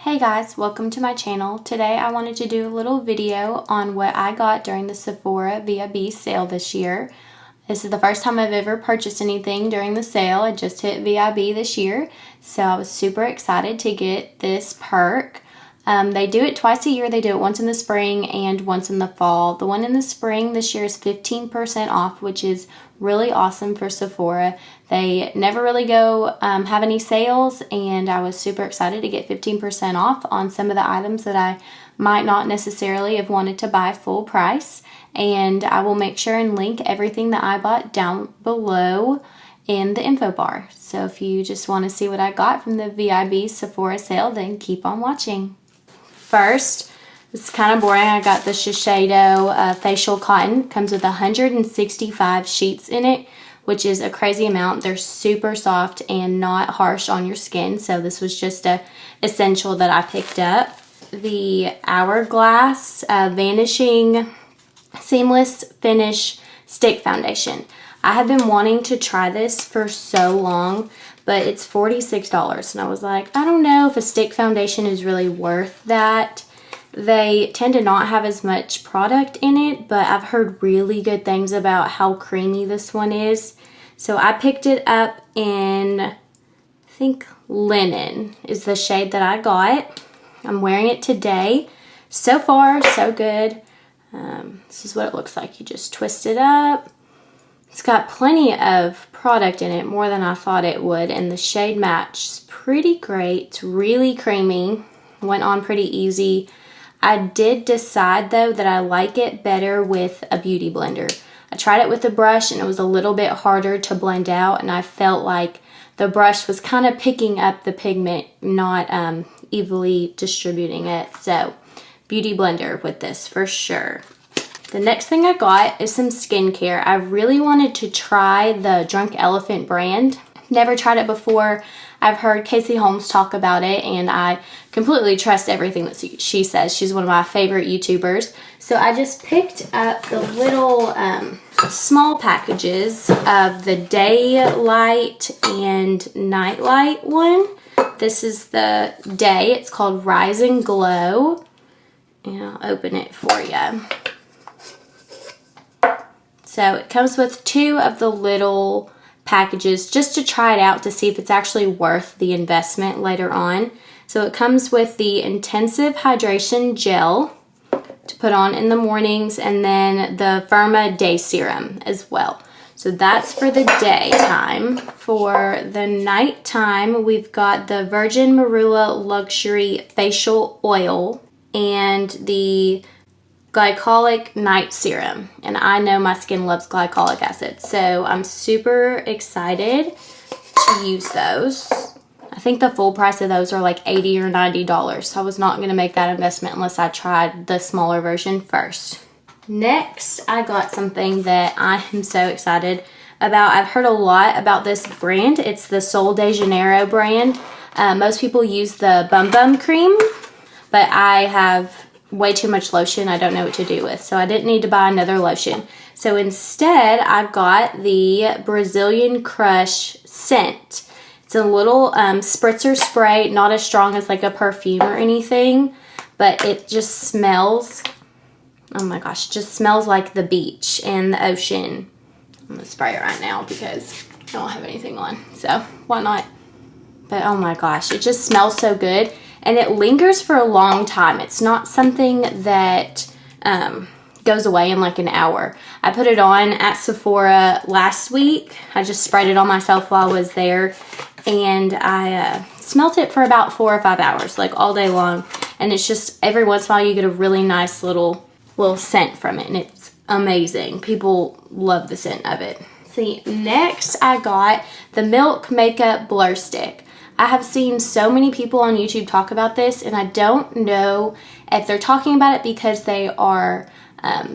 Hey guys, welcome to my channel. Today I wanted to do a little video on what I got during the Sephora VIB sale this year. This is the first time I've ever purchased anything during the sale. I just hit VIB this year, so I was super excited to get this perk. They do it twice a year. They do it once in the spring and once in the fall. The one in the spring this year is 15% off, which is really awesome for Sephora. They never really go have any sales, and I was super excited to get 15% off on some of the items that I might not necessarily have wanted to buy full price. And I will make sure and link everything that I bought down below in the info bar. So if you just want to see what I got from the VIB Sephora sale, then keep on watching. First, it's kind of boring. I got the Shiseido facial cotton. Comes with 165 sheets in it, which is a crazy amount. They're super soft and not harsh on your skin, so this was just a essential that I picked up. The Hourglass Vanishing Seamless Finish Stick Foundation. I have been wanting to try this for so long, but it's $46, and I was like, I don't know if a stick foundation is really worth that. They tend to not have as much product in it, but I've heard really good things about how creamy this one is. So I picked it up in, I think Linen is the shade that I got. I'm wearing it today. So far, so good. This is what it looks like. You just twist it up. It's got plenty of product in it, more than I thought it would, and the shade match is pretty great. It's really creamy. Went on pretty easy. I did decide though that I like it better with a beauty blender. I tried it with a brush and it was a little bit harder to blend out, and I felt like the brush was kind of picking up the pigment, not evenly distributing it. So beauty blender with this for sure. The next thing I got is some skincare. I really wanted to try the Drunk Elephant brand. Never tried it before. I've heard Casey Holmes talk about it, and I completely trust everything that she says. She's one of my favorite YouTubers. So I just picked up the little small packages of the Daylight and Nightlight one. This is the Day. It's called Rise and Glow. And I'll open it for you. So it comes with 2 of the little packages just to try it out to see if it's actually worth the investment later on. So it comes with the Intensive Hydration Gel to put on in the mornings, and then the Firma Day Serum as well. So that's for the daytime. For the nighttime, we've got the Virgin Marula Luxury Facial Oil and the Glycolic Night Serum, and I know my skin loves glycolic acid, so I'm super excited to use those. I think the full price of those are like $80 or $90, so I was not going to make that investment unless I tried the smaller version first. Next, I got something that I am so excited about. I've heard a lot about this brand. It's the Sol de Janeiro brand. Most people use the Bum Bum cream, but I have way too much lotion I don't know what to do with, so I didn't need to buy another lotion. So instead I got the Brazilian Crush scent. It's a little spritzer spray, not as strong as like a perfume or anything, but it just smells, oh my gosh, just smells like the beach and the ocean. I'm gonna spray it right now because I don't have anything on, so why not? But oh my gosh, it just smells so good. And it lingers for a long time. It's not something that goes away in like an hour. I put it on at Sephora last week. I just sprayed it on myself while I was there. And I smelled it for about 4 or 5 hours, like all day long. And it's just every once in a while you get a really nice little scent from it. And it's amazing. People love the scent of it. See, next I got the Milk Makeup Blur Stick. I have seen so many people on YouTube talk about this, and I don't know if they're talking about it because they are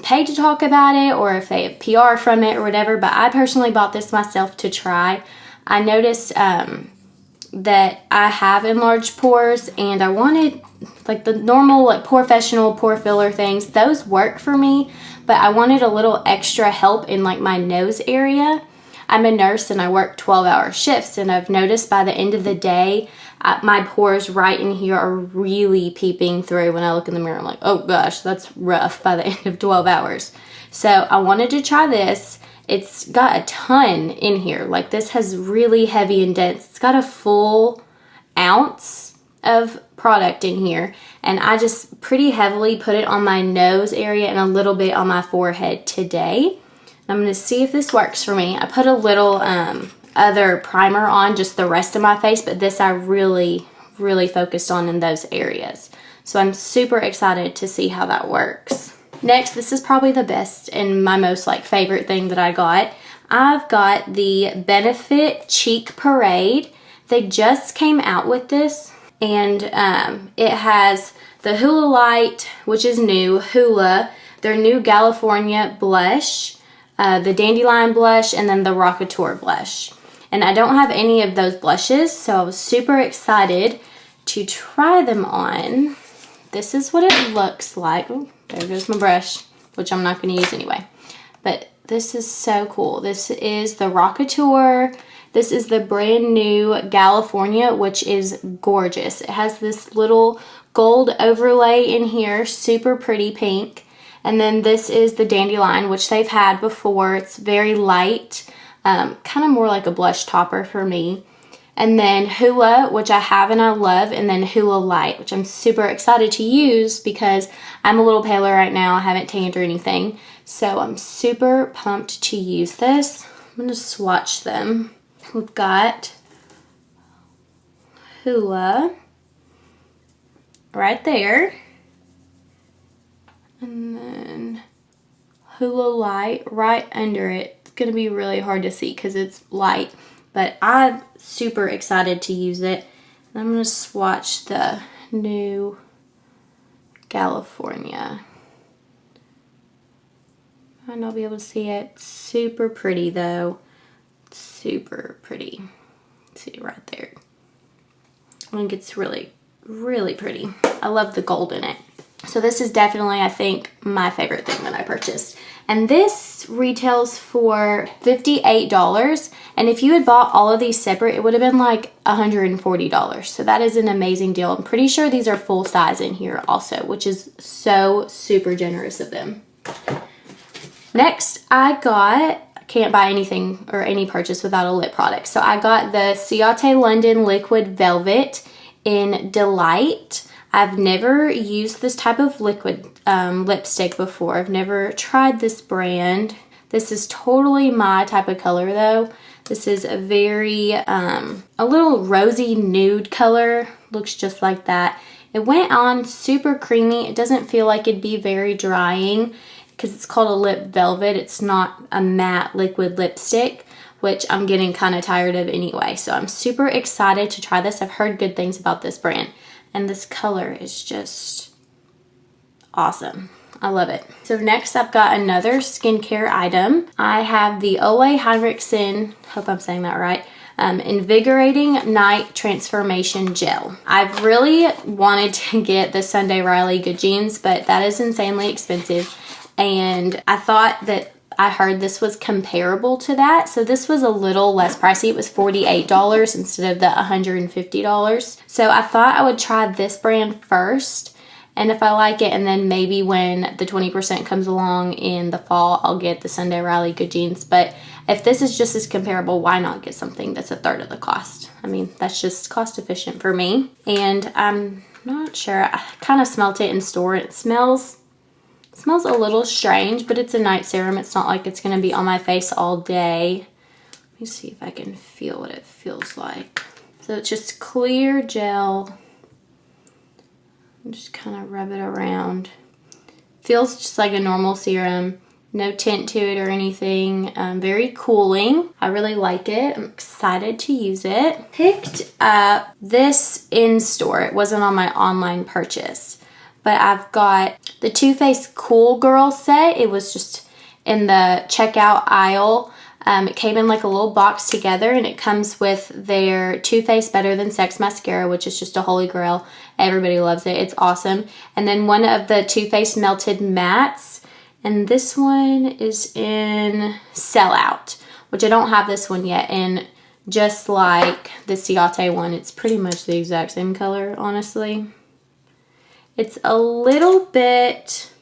paid to talk about it or if they have PR from it or whatever, but I personally bought this myself to try. I noticed that I have enlarged pores, and I wanted like the normal like professional pore filler things. Those work for me, but I wanted a little extra help in like my nose area. I'm a nurse and I work 12-hour shifts, and I've noticed by the end of the day My pores right in here are really peeping through when I look in the mirror. I'm like, oh gosh, that's rough by the end of 12 hours. So I wanted to try this. It's got a ton in here. Like, this has really heavy and dense. It's got a full ounce of product in here, and I just pretty heavily put it on my nose area and a little bit on my forehead today. I'm going to see if this works for me. I put a little other primer on just the rest of my face, but this I really focused on in those areas. So I'm super excited to see how that works. Next, this is probably the best and my most favorite thing that I got. I've got the Benefit Cheek Parade. They just came out with this, and it has the Hoola Light, which is new, Hoola, their new California blush, the Dandelion blush, and then the Rockateur blush. And I don't have any of those blushes, so I was super excited to try them on. This is what it looks like. Oh, there goes my brush, which I'm not going to use anyway. But this is so cool. This is the Rockateur. This is the brand new California, which is gorgeous. It has this little gold overlay in here, super pretty pink. And then this is the Dandelion, which they've had before. It's very light, kind of more like a blush topper for me. And then Hoola, which I have and I love, and then Hoola Light, which I'm super excited to use because I'm a little paler right now. I haven't tanned or anything. So I'm super pumped to use this. I'm going to swatch them. We've got Hoola right there. And then Hoola Light right under it. It's going to be really hard to see because it's light. But I'm super excited to use it. And I'm going to swatch the new California. Might not be able to see it. Super pretty though. Super pretty. See right there. I think it's really pretty. I love the gold in it. So this is definitely, I think, my favorite thing that I purchased. And this retails for $58. And if you had bought all of these separate, it would have been like $140. So that is an amazing deal. I'm pretty sure these are full size in here also, which is so super generous of them. Next, I can't buy anything or any purchase without a lip product. So I got the Ciate London Liquid Velvet in Delight. I've never used this type of liquid lipstick before. I've never tried this brand. This is totally my type of color though. This is a very, a little rosy nude color. Looks just like that. It went on super creamy. It doesn't feel like it'd be very drying because it's called a lip velvet. It's not a matte liquid lipstick, which I'm getting kind of tired of anyway. So I'm super excited to try this. I've heard good things about this brand. And this color is just awesome. I love it. So next I've got another skincare item. I have the Ole Henriksen, hope I'm saying that right, Invigorating Night Transformation Gel. I've really wanted to get the Sunday Riley Good Jeans, but that is insanely expensive. And I thought that I heard this was comparable to that. So this was a little less pricey. It was $48 instead of the $150. So I thought I would try this brand first. And if I like it, and then maybe when the 20% comes along in the fall, I'll get the Sunday Riley Good Jeans. But if this is just as comparable, why not get something that's a third of the cost? I mean, that's just cost efficient for me. And I'm not sure. I kind of smelt it in store. It smells a little strange, but it's a night serum. It's not like it's going to be on my face all day. Let me see if I can feel what it feels like. So it's just clear gel. Just kind of rub it around. Feels just like a normal serum. No tint to it or anything. Very cooling. I really like it. I'm excited to use it. Picked up this in store. It wasn't on my online purchase. But I've got the Too Faced Cool Girl set. It was just in the checkout aisle. It came in like a little box together, and it comes with their Too Faced Better Than Sex mascara, which is just a holy grail. Everybody loves it. It's awesome. And then one of the Too Faced Melted Mattes. And this one is in Sellout, which I don't have this one yet. And just like the Ciate one. It's pretty much the exact same color, honestly. It's a little bit,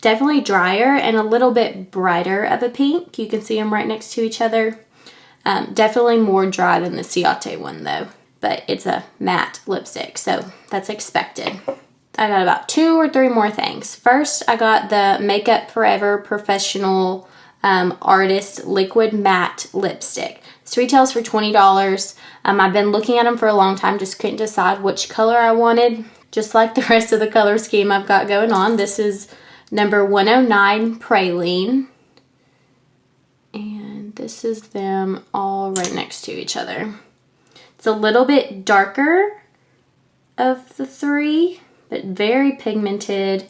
definitely drier and a little bit brighter of a pink. You can see them right next to each other. Definitely more dry than the Ciate one though, but it's a matte lipstick, so that's expected. I got about 2 or 3 more things. First, I got the Makeup Forever Professional Artist Liquid Matte Lipstick. This retails for $20. I've been looking at them for a long time, just couldn't decide which color I wanted. Just like the rest of the color scheme I've got going on. This is number 109 Praline. And this is them all right next to each other. It's a little bit darker of the 3, but very pigmented.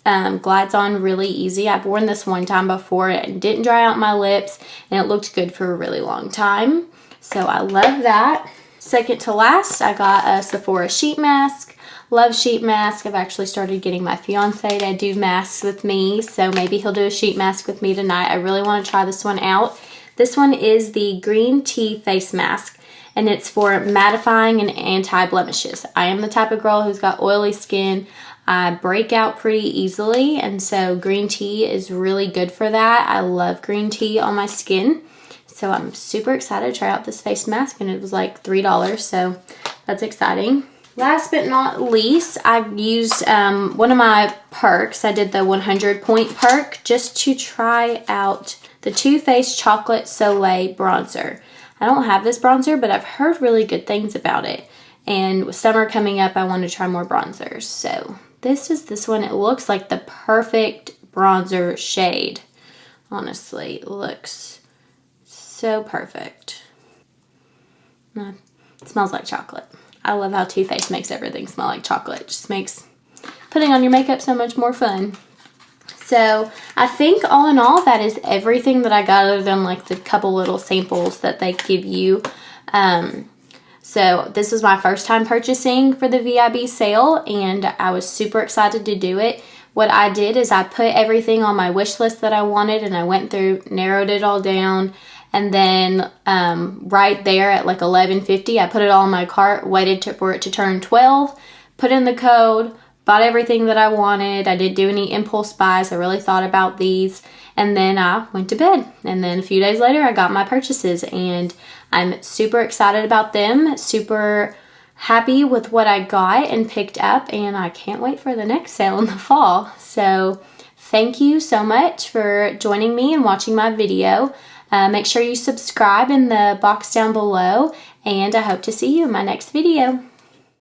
Glides on really easy. I've worn this one time before. It didn't dry out my lips and it looked good for a really long time. So I love that. Second to last, I got a Sephora sheet mask. Love sheet mask. I've actually started getting my fiance to do masks with me, so maybe he'll do a sheet mask with me tonight. I really want to try this one out. This one is the green tea face mask, and it's for mattifying and anti-blemishes. I am the type of girl who's got oily skin. I break out pretty easily, and so green tea is really good for that. I love green tea on my skin, so I'm super excited to try out this face mask, and it was like $3, so that's exciting. Last but not least, I used one of my perks. I did the 100-point perk just to try out the Too Faced Chocolate Soleil bronzer. I don't have this bronzer, but I've heard really good things about it. And with summer coming up, I want to try more bronzers. So this is this one. It looks like the perfect bronzer shade. Honestly, it looks so perfect. It smells like chocolate. I love how Too Faced makes everything smell like chocolate. It just makes putting on your makeup so much more fun. So I think all in all, that is everything that I got other than like the couple little samples that they give you. So this was my first time purchasing for the VIB sale, and I was super excited to do it. What I did is I put everything on my wish list that I wanted, and I went through, narrowed it all down. And then right there at like 11:50, I put it all in my cart, waited for it to turn 12, put in the code, bought everything that I wanted. I didn't do any impulse buys. I really thought about these. And then I went to bed. And then a few days later, I got my purchases. And I'm super excited about them, super happy with what I got and picked up. And I can't wait for the next sale in the fall. So thank you so much for joining me and watching my video. Make sure you subscribe in the box down below, and I hope to see you in my next video.